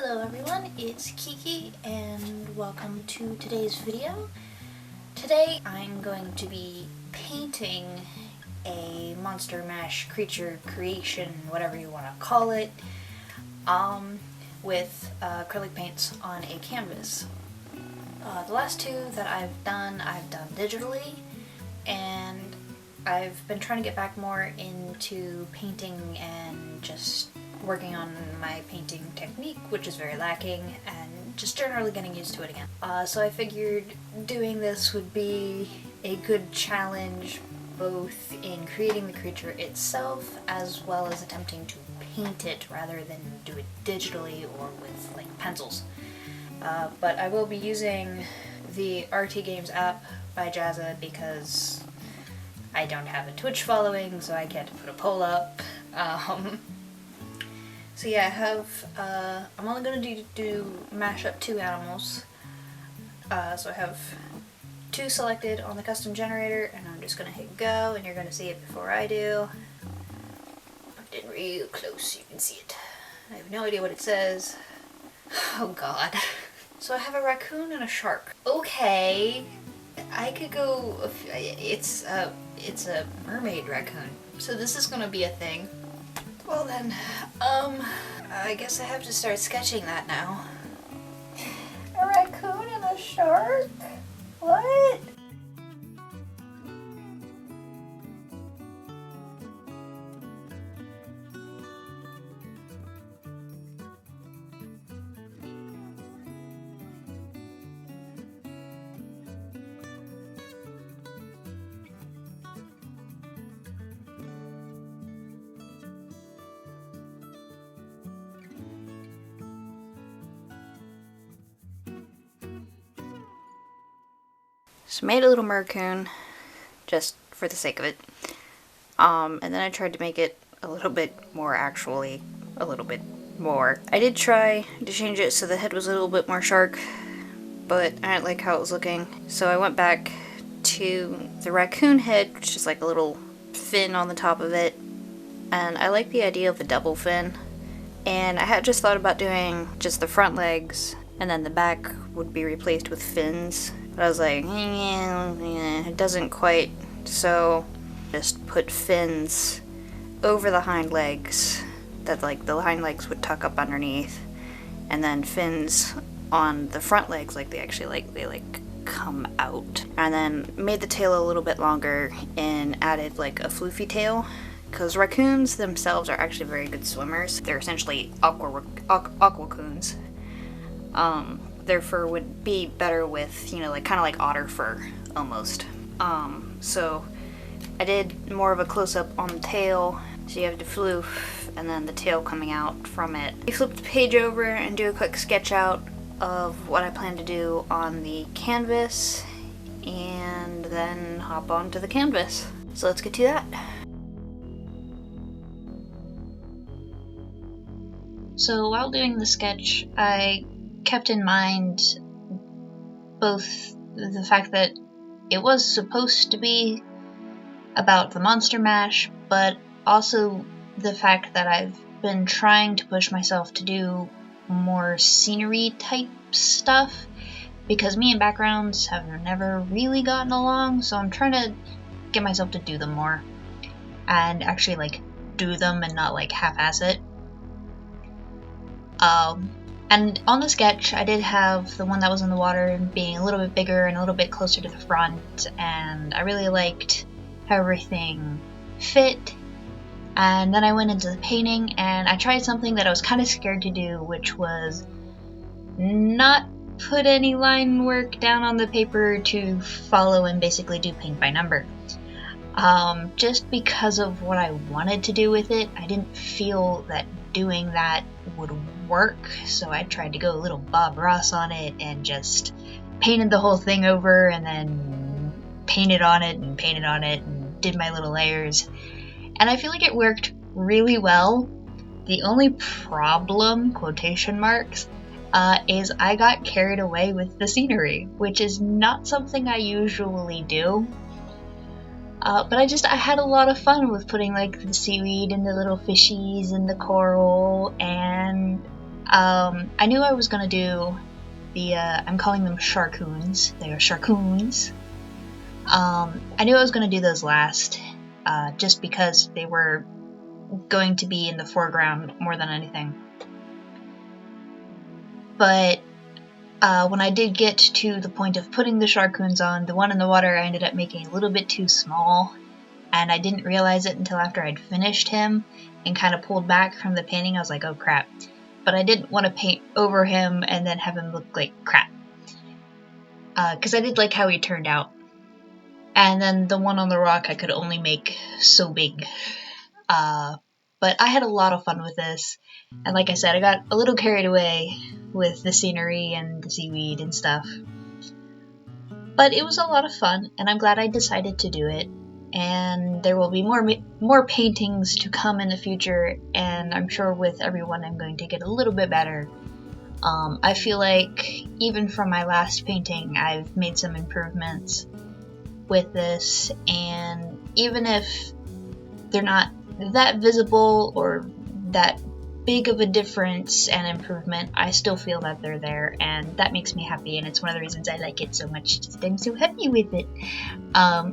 Hello everyone, it's Kiki and welcome to today's video. Today I'm going to be painting a Monster Mash creature creation, whatever you want to call it, with acrylic paints on a canvas. The last two that I've done digitally, and I've been trying to get back more into painting and just working on my painting technique, which is very lacking, and just generally getting used to it again. So I figured doing this would be a good challenge, both in creating the creature itself as well as attempting to paint it rather than do it digitally or with like pencils. But I will be using the RT Games app by Jazza because I don't have a Twitch following, so I can't put a poll up. So yeah, I have, I'm only going to mash up 2 animals. So I have 2 selected on the custom generator, and I'm just going to hit go, and you're going to see it before I do. Put it in real close so you can see it. I have no idea what it says. Oh god. So I have a raccoon and a shark. Okay, I could go, it's a mermaid raccoon. So this is going to be a thing. Well then, I guess I have to start sketching that now. A raccoon and a shark? What? So I made a little raccoon, just for the sake of it. And then I tried to make it a little bit more, actually, a little bit more. I did try to change it so the head was a little bit more shark, but I didn't like how it was looking. So I went back to the raccoon head, which is like a little fin on the top of it. And I like the idea of the double fin. And I had just thought about doing just the front legs, and then the back would be replaced with fins. But I was like, it doesn't quite, so just put fins over the hind legs that like the hind legs would tuck up underneath, and then fins on the front legs like they actually they come out. And then made the tail a little bit longer and added like a floofy tail, because raccoons themselves are actually very good swimmers. They're essentially aquacoons. Their fur would be better with, you know, like kind of like otter fur almost. So I did more of a close-up on the tail, so you have the floof and then the tail coming out from it. I flip the page over and do a quick sketch out of what I plan to do on the canvas, and then hop onto the canvas. So let's get to that. So while doing the sketch, I kept in mind both the fact that it was supposed to be about the Monster Mash, but also the fact that I've been trying to push myself to do more scenery type stuff, because me and backgrounds have never really gotten along, so I'm trying to get myself to do them more and actually like do them and not like half-ass it. And on the sketch, I did have the one that was in the water being a little bit bigger and a little bit closer to the front, and I really liked how everything fit. And then I went into the painting, and I tried something that I was kind of scared to do, which was not put any line work down on the paper to follow and basically do paint by number. Just because of what I wanted to do with it, I didn't feel that doing that would work, so I tried to go a little Bob Ross on it and just painted the whole thing over, and then painted on it and did my little layers, and I feel like it worked really well. The only problem, quotation marks, is I got carried away with the scenery, which is not something I usually do. But I had a lot of fun with putting like the seaweed and the little fishies and the coral, and I knew I was gonna do the, I'm calling them Sharkoons. They are Sharkoons. I knew I was gonna do those last, just because they were going to be in the foreground more than anything. But when I did get to the point of putting the Sharkoons on, the one in the water I ended up making a little bit too small, and I didn't realize it until after I'd finished him and kind of pulled back from the painting. I was like, oh crap. But I didn't want to paint over him and then have him look like crap. Because I did like how he turned out. And then the one on the rock I could only make so big. But I had a lot of fun with this. And like I said, I got a little carried away with the scenery and the seaweed and stuff. But it was a lot of fun, and I'm glad I decided to do it. And there will be more paintings to come in the future, and I'm sure with everyone I'm going to get a little bit better. I feel like even from my last painting, I've made some improvements with this, and even if they're not that visible or that big of a difference and improvement, I still feel that they're there, and that makes me happy, and it's one of the reasons I like it so much, just I'm so happy with it.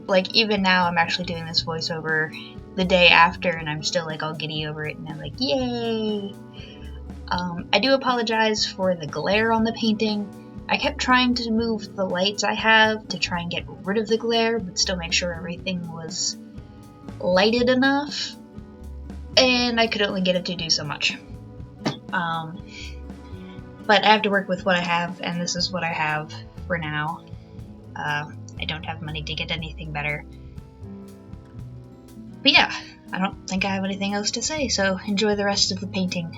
Like even now I'm actually doing this voiceover the day after, and I'm still like all giddy over it, and I'm like, yay! I do apologize for the glare on the painting. I kept trying to move the lights I have to try and get rid of the glare, but still make sure everything was lighted enough, and I could only get it to do so much. But I have to work with what I have, and this is what I have for now. I don't have money to get anything better. But yeah, I don't think I have anything else to say, so enjoy the rest of the painting.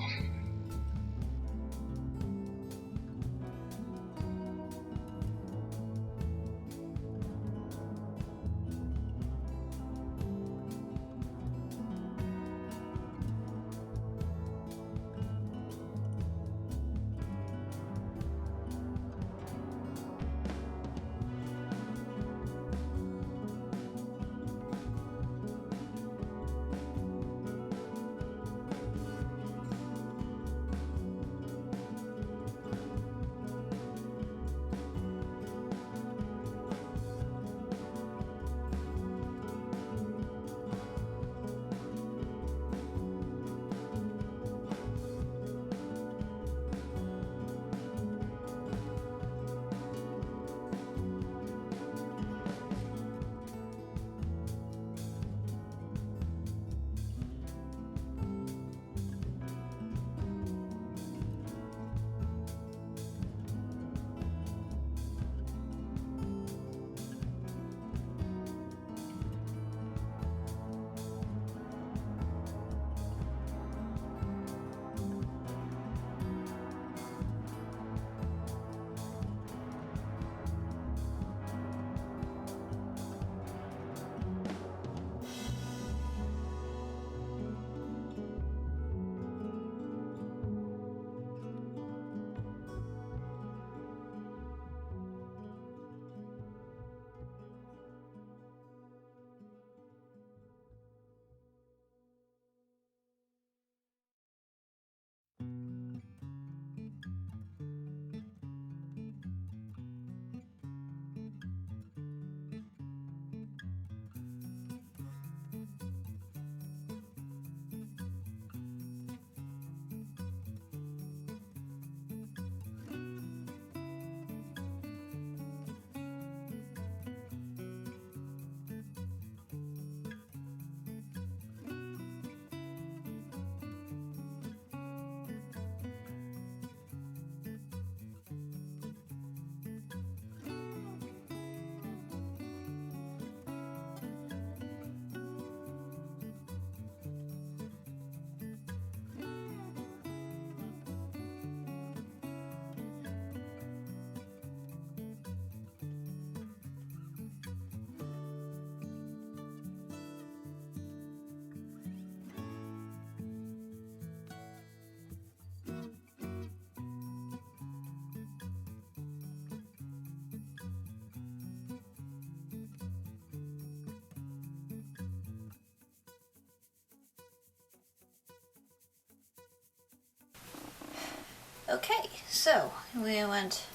Okay, so we went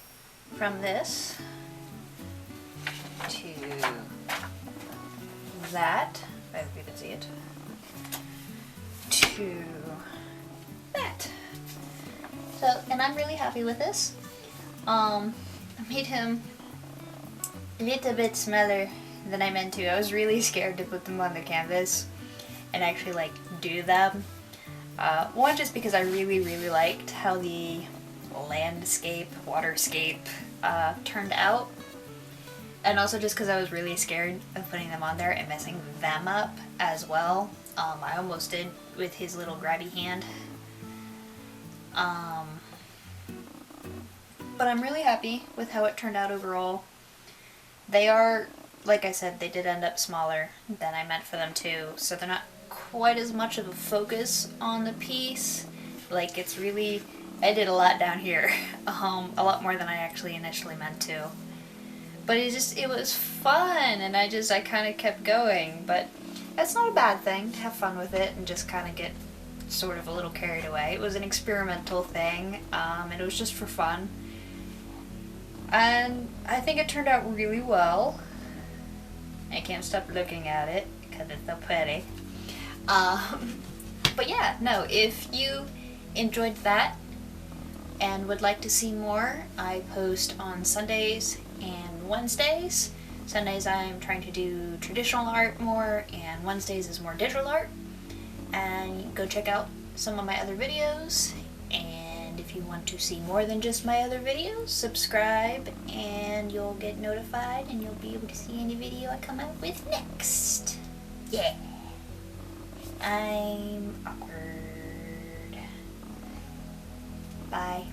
from this to that, I hope you can see it, to that. So, and I'm really happy with this. I made him a little bit smaller than I meant to. I was really scared to put them on the canvas and actually like do them. One, just because I really liked how the landscape, waterscape turned out. And also just because I was really scared of putting them on there and messing them up as well. I almost did with his little grabby hand. But I'm really happy with how it turned out overall. They are, like I said, they did end up smaller than I meant for them to, so they're not quite as much of a focus on the piece. Like, it's really, I did a lot down here, a lot more than I actually initially meant to. But it was fun, and I kind of kept going, but that's not a bad thing, to have fun with it and just kind of get sort of a little carried away. It was an experimental thing, and it was just for fun. And I think it turned out really well. I can't stop looking at it because it's so pretty. But yeah, no, if you enjoyed that and would like to see more, I post on Sundays and Wednesdays. Sundays I'm trying to do traditional art more, and Wednesdays is more digital art. And you can go check out some of my other videos. And if you want to see more than just my other videos, subscribe and you'll get notified and you'll be able to see any video I come out with next. Yeah. I'm awkward. Bye.